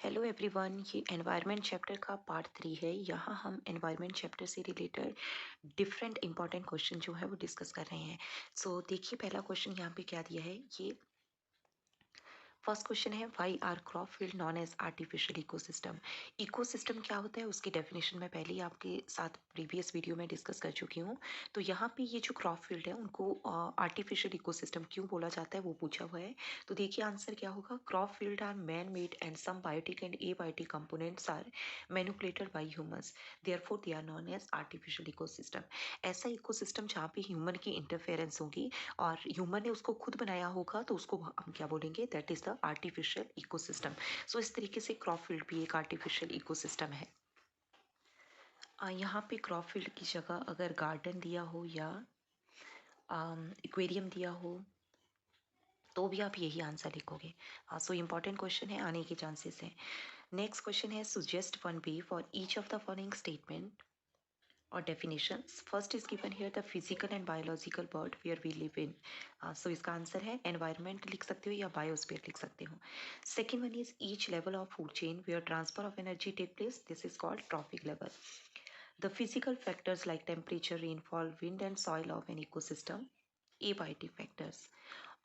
Hello everyone, ये environment chapter का part 3 है। यहाँ हम एनवायरनमेंट चैप्टर से रिलेटेड डिफरेंट इंपॉर्टेंट क्वेश्चन जो है वो डिस्कस कर रहे हैं। देखिए, पहला क्वेश्चन यहाँ पे क्या दिया है। ये फर्स्ट क्वेश्चन है, why are crop field known as artificial ecosystem. Ecosystem क्या होता है उसकी डेफिनेशन मैं पहले ही आपके साथ प्रीवियस वीडियो में डिस्कस कर चुकी हूँ। तो यहाँ पे ये जो क्रॉप फील्ड है उनको आर्टिफिशियल इकोसिस्टम क्यों बोला जाता है वो पूछा हुआ है। तो देखिए आंसर क्या होगा। Crop field are man made and some biotic and abiotic components are manipulated by humans, therefore they are known as artificial ecosystem. ऐसा इकोसिस्टम जहाँ पे ह्यूमन की इंटरफेरेंस होगी और ह्यूमन ने उसको खुद बनाया होगा तो उसको हम क्या बोलेंगे, that is the artificial ecosystem. इस तरीके से क्रॉप फील्ड भी एक आर्टिफिशियल इकोसिस्टम है। यहाँ पे क्रॉप फील्ड की जगह अगर गार्डन दिया हो या एक्वेरियम दिया हो तो भी आप यही आंसर लिखोगे। इंपॉर्टेंट क्वेश्चन है, आने के चांसेस हैं। नेक्स्ट क्वेश्चन है, suggest one B for each of the following statement और definitions. First is given here the physical and biological world where we live in. इसका आंसर है environment लिख सकते हो या biosphere लिख सकते हो। Second one is each level of food chain where transfer of energy take place. This is called trophic level. The physical factors like temperature, rainfall, wind and soil of an ecosystem. Abiotic factors.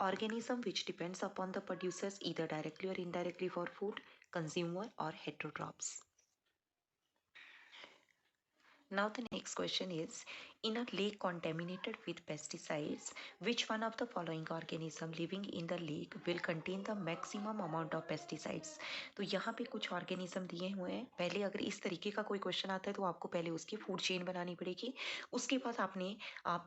Organism which depends upon the producers either directly or indirectly for food, consumer or heterotrophs. Now the next question is, in a lake contaminated with pesticides, which one of the following organism living in the lake will contain the maximum amount of pesticides? तो यहाँ पे कुछ organism दिए हुए हैं। पहले अगर इस तरीके का कोई क्वेश्चन आता है तो आपको पहले उसकी फूड चेन बनानी पड़ेगी। उसके बाद आपने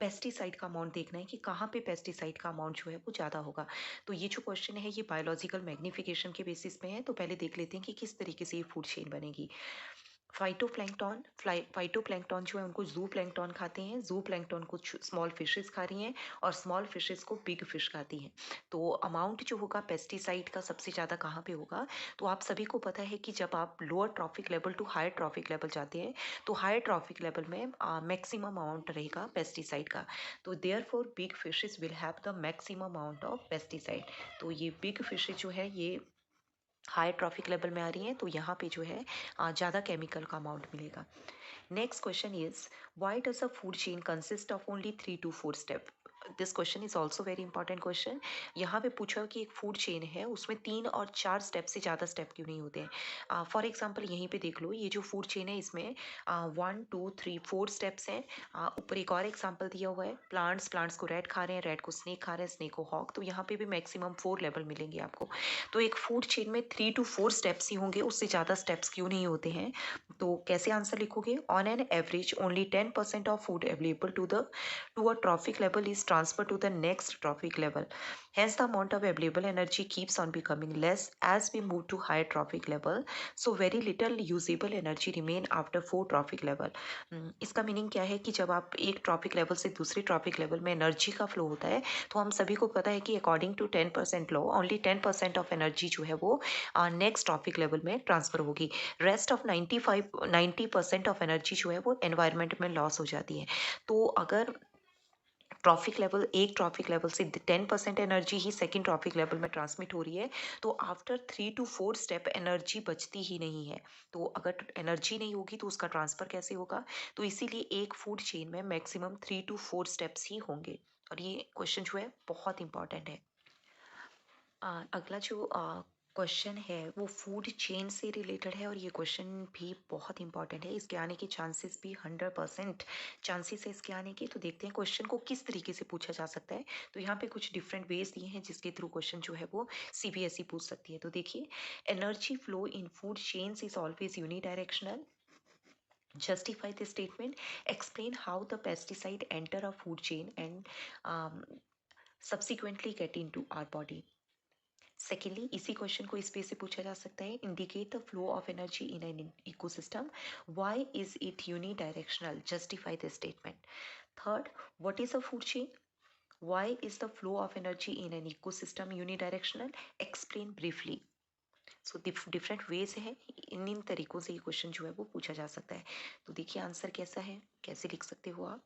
पेस्टिसाइड का अमाउंट देखना है कि कहाँ पे पेस्टिसाइड का अमाउंट जो है वो ज़्यादा होगा। तो ये जो क्वेश्चन है ये बायोलॉजिकल मैग्निफिकेशन के बेसिस पे है। तो पहले देख लेते हैं कि किस तरीके से ये फूड चेन बनेगी। फाइटोप्लैंक्टन जो है उनको जू प्लैंक्टन खाते हैं। जू प्लैंक्टन को स्मॉल फिशेस खा रही हैं और स्मॉल फिशेस को बिग फिश खाती हैं। तो अमाउंट जो होगा पेस्टिसाइड का सबसे ज़्यादा कहाँ पे होगा। तो आप सभी को पता है कि जब आप lower trophic level to higher trophic level जाते हैं तो हायर ट्रॉफिक लेवल में मैक्सिमम अमाउंट रहेगा पेस्टिसाइड का। तो therefore big fishes will have the maximum amount of pesticide. तो ये बिग फिशेज जो है ये हाई ट्रॉफिक लेवल में आ रही हैं तो यहाँ पे जो है ज़्यादा केमिकल का अमाउंट मिलेगा। Next question is, why does a food chain consist of only 3 to 4 step. This question is also very important question. यहाँ पे पूछा कि एक फूड चेन है उसमें 3 और 4 स्टेप से ज़्यादा स्टेप क्यों नहीं होते हैं। फॉर एग्जाम्पल यहीं पे देख लो, ये जो फूड चेन है इसमें 1 2 3 4 स्टेप्स हैं। ऊपर एक और एग्जाम्पल दिया हुआ है, प्लांट्स को रेड खा रहे हैं, रेड को स्नेक खा रहे हैं, स्नेक को हॉक। तो यहाँ पे भी मैक्सिमम 4 लेवल मिलेंगे आपको। तो एक फूड चेन में 3 to 4 स्टेप्स ही होंगे, उससे ज़्यादा स्टेप्स क्यों नहीं होते हैं। तो कैसे आंसर लिखोगे, on an average only 10% of food available to a trophic level is transfer to the next trophic level, hence the amount of available energy keeps on becoming less as we move to higher trophic level, so very little usable energy remain after 4 trophic level. इसका meaning क्या है कि जब आप एक traffic level से दूसरे trophic level में एनर्जी का फ्लो होता है तो हम सभी को पता है कि according to 10% law only 10% of energy जो है वो नेक्स्ट ट्रॉफिक लेवल में ट्रांसफर होगी। रेस्ट ऑफ 90% ऑफ एनर्जी जो है वो एनवायरनमेंट में लॉस हो जाती है। तो अगर एक ट्रॉफिक लेवल से 10% एनर्जी ही सेकेंड ट्रॉफिक लेवल में ट्रांसमिट हो रही है तो आफ्टर 3 to 4 स्टेप एनर्जी बचती ही नहीं है। तो अगर एनर्जी नहीं होगी तो उसका ट्रांसफर कैसे होगा। तो इसीलिए एक फूड चेन में मैक्सिमम 3 to 4 स्टेप्स ही होंगे। और ये क्वेश्चन जो है बहुत इंपॉर्टेंट है। अगला जो क्वेश्चन है वो फूड चेन से रिलेटेड है और ये क्वेश्चन भी बहुत इंपॉर्टेंट है। इसके आने के चांसेस भी 100% चांसेस है इसके आने के। तो देखते हैं क्वेश्चन को किस तरीके से पूछा जा सकता है। तो यहाँ पे कुछ डिफरेंट वेज दिए हैं जिसके थ्रू क्वेश्चन जो है वो सीबीएसई पूछ सकती है। तो देखिए, energy flow in food chains is always unidirectional, justify this statement, explain how the pesticide enter a food chain and um, subsequently get into our body. Secondly, इसी क्वेश्चन को इस वे से पूछा जा सकता है, indicate the flow of energy in an ecosystem, why is it unidirectional, justify the statement. Third, what is a food chain, why is the flow of energy in an ecosystem unidirectional, explain briefly. Different ways है, इन तरीकों से ये question जो है वो पूछा जा सकता है। तो देखिए आंसर कैसा है, कैसे लिख सकते हो आप।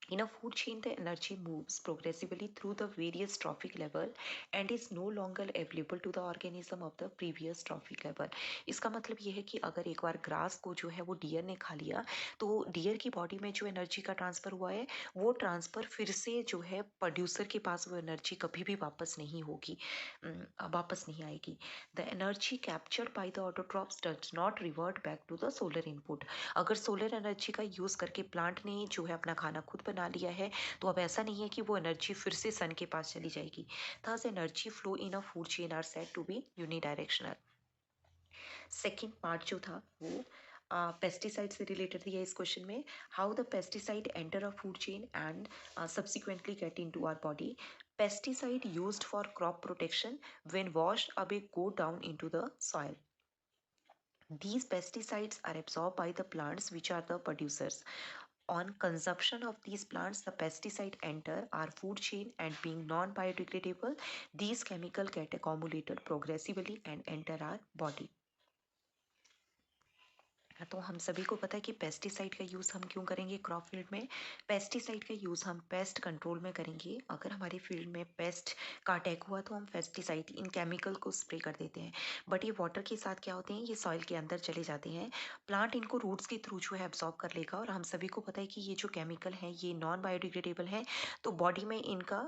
In a food chain, the energy moves progressively through the various trophic level and is no longer available to the organism of the previous trophic level. इसका मतलब ये है कि अगर एक बार ग्रास को जो है वो डियर ने खा लिया, तो डियर की बॉडी में जो एनर्जी का ट्रांसफर हुआ है, वो ट्रांसफर फिर से जो है प्रोड्यूसर के पास वो एनर्जी कभी भी वापस नहीं होगी, वापस नहीं आएगी. The energy captured by the autotrophs does not revert back to the solar input. अगर सोलर एनर्जी का यूज़ करके प्लांट ने जो है अपना खाना खुद बना लिया है, तो अब ऐसा नहीं है कि वो एनर्जी फिर से सन के पास चली जाएगी. Thus energy flow in a food chain are said to be unidirectional. Second part जो था वो पेस्टिसाइड से रिलेटेड दिया इस क्वेश्चन में. How the pesticide enter a food chain and subsequently get into our body. Pesticide used for crop protection when washed away go down into the soil. These pesticides are absorbed by the plants which are the producers. On consumption of these plants, the pesticide enter our food chain and being non-biodegradable, these chemicals get accumulated progressively and enter our body. तो हम सभी को पता है कि pesticide का use हम क्यों करेंगे क्रॉप फील्ड में. पेस्टिसाइड का यूज़ हम पेस्ट कंट्रोल में करेंगे. अगर हमारे फील्ड में पेस्ट का अटैक हुआ तो हम पेस्टिसाइड इन केमिकल को स्प्रे कर देते हैं. बट ये वाटर के साथ क्या होते हैं, ये सॉइल के अंदर चले जाते हैं. प्लांट इनको रूट्स के थ्रू जो है एब्जॉर्ब कर लेगा. और हम सभी को पता है कि ये जो केमिकल हैं ये नॉन बायोडिग्रेडेबल हैं, तो बॉडी में इनका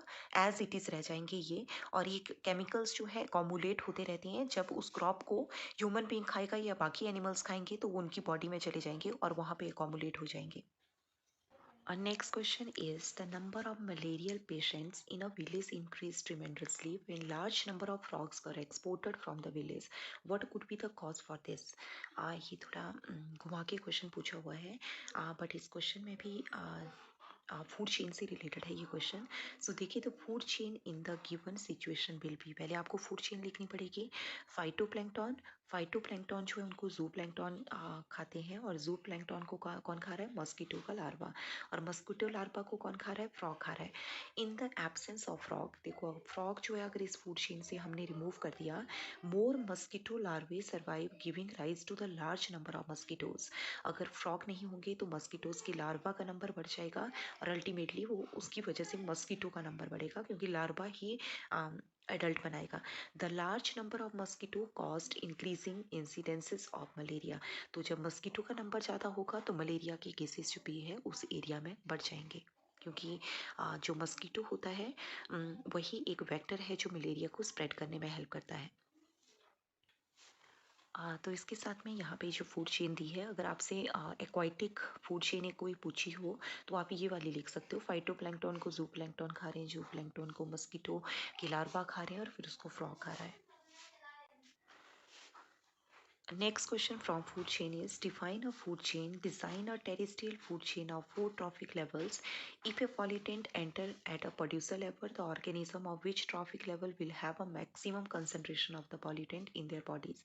एज इट इज़ रह जाएंगे ये. और ये केमिकल्स जो है कॉमुलेट होते रहते हैं. जब उस क्रॉप को ह्यूमन बीइंग खाएगा या बाकी एनिमल्स खाएंगे तो वो उनकी बॉडी में चले जाएंगे और वहाँ पे एकॉमुलेट हो जाएंगे. Our next question is the number of malarial patients in a village increased tremendously when large number of frogs were exported from the village. What could be the cause for this? ये थोड़ा घुमा के question पूछा हुआ है, but इस question में भी फूड चेन से रिलेटेड है ये क्वेश्चन. सो देखिए, the food chain in the given situation will be, पहले आपको फूड चेन लिखनी पड़ेगी. फाइटोप्लैंक्टन, फाइटोप्लैंक्टन जो है उनको जू प्लैंक्टन खाते हैं. और जू प्लैंक्टन को कौन खा रहा है, मस्कीटो का लार्वा. और मस्कीटो लार्वा को कौन खा रहा है, फ्रॉग खा रहा है. In the absence of frog, देखो फ्रॉग जो है अगर इस फूड चेन से हमने रिमूव कर दिया, more mosquito larvae survive giving rise to the large number of mosquitoes. अगर फ्रॉग नहीं होंगे तो मस्कीटोज की लार्वा का नंबर बढ़ जाएगा और अल्टीमेटली वो उसकी वजह से मस्कीटो का नंबर बढ़ेगा क्योंकि लार्वा ही एडल्ट बनाएगा. The large number of mosquito cost increasing incidences of malaria. तो जब मस्कीटो का नंबर ज़्यादा होगा तो मलेरिया के केसेस जो भी है उस एरिया में बढ़ जाएंगे. क्योंकि जो मस्कीटो होता है वही एक वेक्टर है जो मलेरिया को स्प्रेड करने में हेल्प करता है. तो इसके साथ में यहाँ पे जो फूड चेन दी है, अगर आपसे एक्वाटिक फूड चेन एक कोई पूछी हो तो आप ये वाली लिख सकते हो. फाइटोप्लैंक्टन को जू प्लैंक्टन खा रहे हैं, जू प्लैंक्टन को मस्कीटो के लार्वा खा रहे हैं और फिर उसको फ्रॉग खा रहा है. Next question from food chain is define a food chain. Design a terrestrial food chain of four trophic levels. If a pollutant enter at a producer level, the organism of which trophic level will have a maximum concentration of the pollutant in their bodies.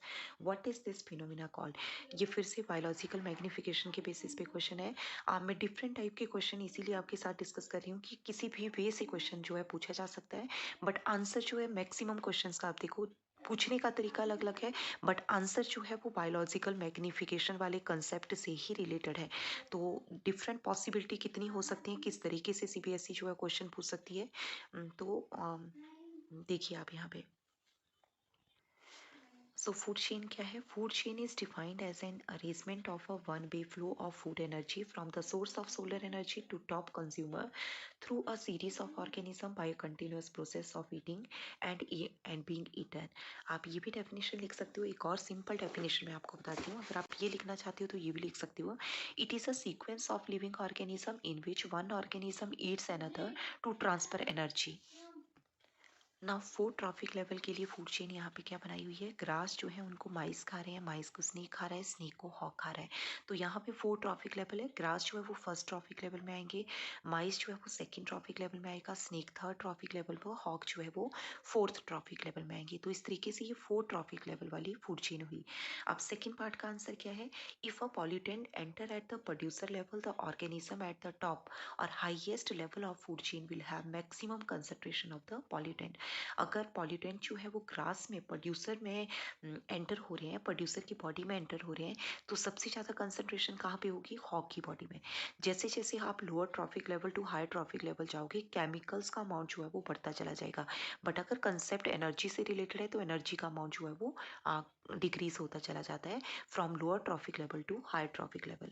What is this phenomena called? ये फिर से biological magnification के basis पे question है. मैं different type के question इसीलिए आपके साथ डिस्कस कर रही हूँ कि किसी भी वे से क्वेश्चन जो है पूछा जा सकता है, बट आंसर जो है मैक्सिमम क्वेश्चंस का आप देखो पूछने का तरीका अलग अलग है, बट आंसर जो है वो बायोलॉजिकल मैग्निफिकेशन वाले कंसेप्ट से ही रिलेटेड है. तो डिफरेंट पॉसिबिलिटी कितनी हो सकती है, किस तरीके से सीबीएसई जो है क्वेश्चन पूछ सकती है. तो देखिए आप यहाँ पे. सो फूड चेन क्या है? Food chain is defined as an arrangement of a one way flow of food energy from the source of solar energy to top consumer through a series of organism by continuous process of eating and being eaten. आप ये भी definition लिख सकते हो. एक और simple definition मैं आपको बताती हूँ. अगर आप ये लिखना चाहते हो तो ये भी लिख सकते हो. It is a sequence of living organism in which one organism eats another to transfer energy. ना फोर ट्रॉफिक लेवल के लिए फूड चेन यहाँ पे क्या बनाई हुई है, ग्रास जो है उनको माइस खा रहे हैं, माइस को स्नेक खा रहा है, स्नेक को हॉक खा रहा है. तो यहाँ पे फोर ट्रॉफिक लेवल है. ग्रास जो है वो फर्स्ट ट्रॉफिक लेवल में आएंगे, माइस जो है वो सेकंड ट्रॉफिक लेवल में आएगा, स्नेक थर्ड ट्रॉफिक लेवल पर, हॉक जो है वो फोर्थ ट्रॉफिक लेवल में आएंगे. तो इस तरीके से ये फोर ट्रॉफिक लेवल वाली फूड चेन हुई. अब सेकेंड पार्ट का आंसर क्या है, if a pollutant enter at the producer level the organism at the top और highest level of food chain will have maximum concentration of the pollutant. अगर pollutant जो है वो ग्रास में प्रोड्यूसर में एंटर हो रहे हैं, प्रोड्यूसर की बॉडी में एंटर हो रहे हैं, तो सबसे ज़्यादा कंसंट्रेशन कहाँ पे होगी? हॉग की बॉडी में। जैसे जैसे आप lower trophic level to high trophic level जाओगे, केमिकल्स का अमाउंट जो है वो बढ़ता चला जाएगा। बट अगर कंसेप्ट एनर्जी से रिलेटेड है तो एनर्जी का अमाउंट जो है वो डिक्रीज होता चला जाता है from lower trophic level to high trophic level.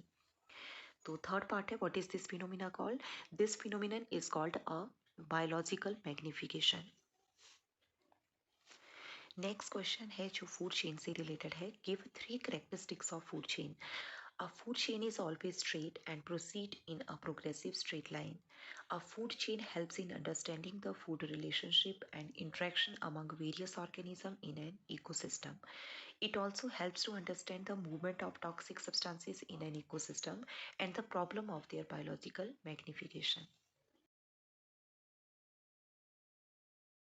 तो थर्ड पार्ट है, what is this phenomena called? This phenomenon is called a biological magnification. Next question है जो फूड चेन से रिलेटेड है। Give 3 characteristics of food chain. A food chain is always straight and proceed in a progressive straight line. A food chain helps in understanding the food relationship and interaction among various organisms in an ecosystem. It also helps to understand the movement of toxic substances in an ecosystem and the problem of their biological magnification.